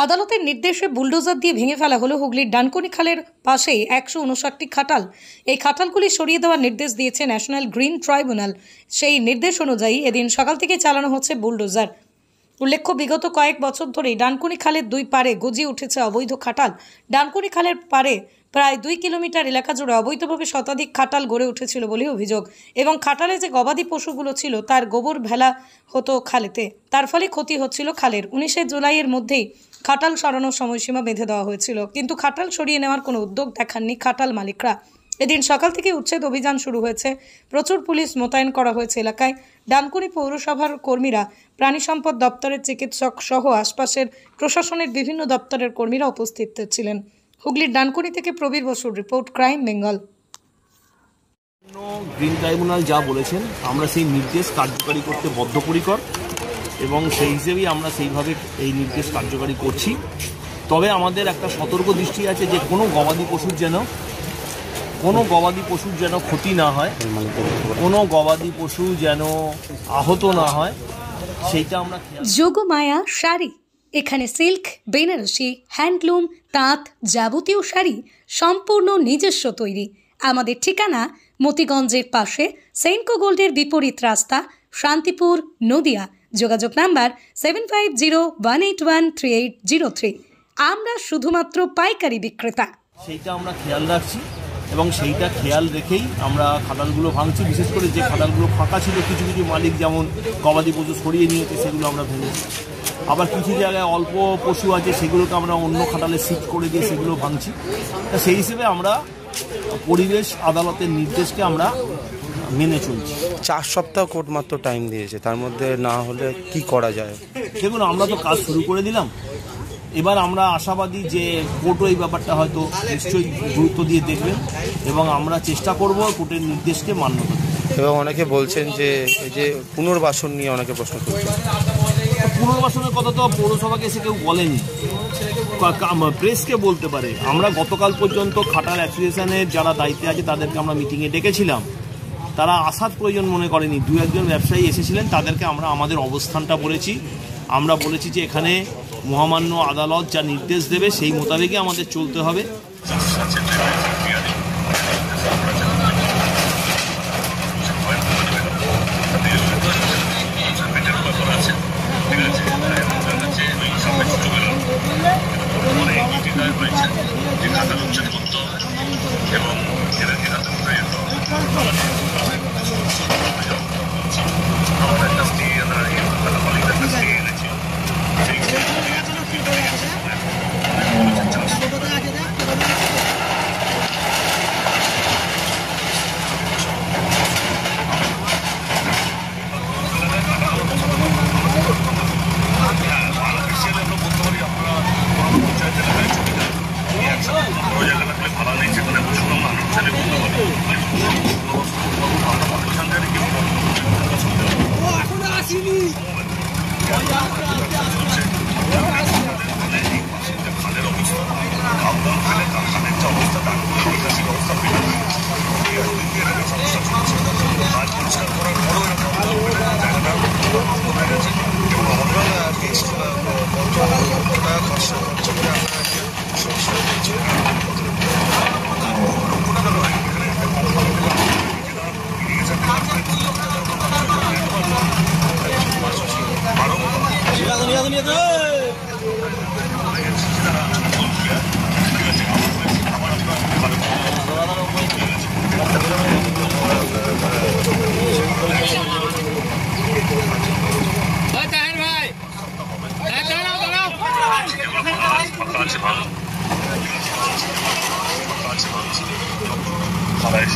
আদালতের নির্দেশে বুলডোজার দিয়ে ভেঙে ফেলা হলো হুগলির ডানকুনি খালের পাশেই 159টি খাটাল। এই খাটালগুলি সরিয়ে দেওয়ার নির্দেশ দিয়েছে ন্যাশনাল গ্রিন ট্রাইব্যুনাল। সেই নির্দেশ অনুযায়ী এদিন সকাল থেকে চালানো হচ্ছে বুলডোজার। উল্লেখ্য, বিগত কয়েক বছর ধরেই ডানকুনি খালের দুই পারে গজিয়ে উঠেছে অবৈধ খাটাল। ডানকুনি খালের পারে প্রায় 2 কিলোমিটার এলাকা জুড়ে অবৈধভাবে শতাধিক খাটাল গড়ে উঠেছিল বলে অভিযোগ, এবং খাটালে যে গবাদি পশুগুলো ছিল তার গোবর ভেলা হতো খালেতে। তার ফলে ক্ষতি হচ্ছিল খালের। 19শে জুলাইয়ের মধ্যেই খাটাল সরানোর সময়সীমা বেঁধে দেওয়া হয়েছিল, কিন্তু খাটাল সরিয়ে নেওয়ার কোনো উদ্যোগ দেখাননি খাটাল মালিকরা। এদিন সকাল থেকে উচ্ছেদ অভিযান শুরু হয়েছে। প্রচুর পুলিশ মোতায়েন করা হয়েছে এলাকায়। ডানকুনি পৌরসভার কর্মীরা, প্রাণী সম্পদ দপ্তরের চিকিৎসক সহ আশপাশের প্রশাসনের বিভিন্ন দপ্তরের কর্মীরা উপস্থিত ছিলেন। হুগলির ডানকুনি থেকে প্রবীর বসুর report, crime Bengal. Green tribunal যা বলেছেন আমরা সেই নির্দেশ কার্যকারী করতে বদ্ধপরিকর, এবং সেই হিসেবেই আমরা সেইভাবে এই নির্দেশ কার্যকারী করছি। তবে আমাদের একটা সতর্ক দৃষ্টি আছে যে কোনো গবাদি পশুর যেন ক্ষতি না হয়, কোনো গবাদি পশু যেন আহত না হয়, সেইটা আমরা। যোগমায়া শাড়ি, এখানে সিল্ক, বেনারসি, হ্যান্ডলুম, তাঁত, যাবতীয় শাড়ি সম্পূর্ণ নিজস্ব তৈরি। আমাদের ঠিকানা মতিগঞ্জের পাশে সেন্টকো গোল্ডের বিপরীত রাস্তা, শান্তিপুর, নদিয়া। যোগাযোগ নাম্বার 7501813803। আমরা শুধুমাত্র পাইকারি বিক্রেতা। সেইটা আমরা খেয়াল রাখছি, এবং সেইটা খেয়াল রেখেই আমরা খাটালগুলো ভাঙছি। বিশেষ করে যে খাটালগুলো ফাঁকা ছিল, কিছু কিছু মালিক যেমন গবাদি পশু সরিয়ে নিয়েছে, সেগুলো আমরা ভেঙেছি। আবার কিছু জায়গায় অল্প পশু আছে, সেগুলোকে আমরা অন্য খাটালে শিফট করে দিয়ে সেগুলো ভাঙছি। তা সেই হিসেবে আমরা পরিবেশ আদালতের নির্দেশকে আমরা মেনে চলছি। 4 সপ্তাহ কোর্ট মাত্র টাইম দিয়েছে, তার মধ্যে না হলে কি করা যায়? দেখুন, আমরা তো কাজ শুরু করে দিলাম। এবার আমরা আশাবাদী যে কোর্টও এই ব্যাপারটা হয়তো নিশ্চয়ই গুরুত্ব দিয়ে দেখবেন, এবং আমরা চেষ্টা করব কোর্টের নির্দেশকে মান্য করতে। এবং অনেকে বলছেন যে এই যে পুনর্বাসন নিয়ে অনেকে প্রশ্ন করছে। পুনর্বাসনের কথা তো পৌরসভাকে এসে কেউ বলেনি, প্রেসকে বলতে পারে। আমরা গতকাল পর্যন্ত খাটাল অ্যাসোসিয়েশনের যারা দায়িত্বে আছে তাদেরকে আমরা মিটিংয়ে ডেকেছিলাম, তারা আসার প্রয়োজন মনে করেনি। 2-1 ব্যবসায়ী এসেছিলেন, তাদেরকে আমরা আমাদের অবস্থানটা বলেছি। আমরা বলেছি যে এখানে মহামান্য আদালত যা নির্দেশ দেবে সেই মোতাবেকই আমাদের চলতে হবে। খালায়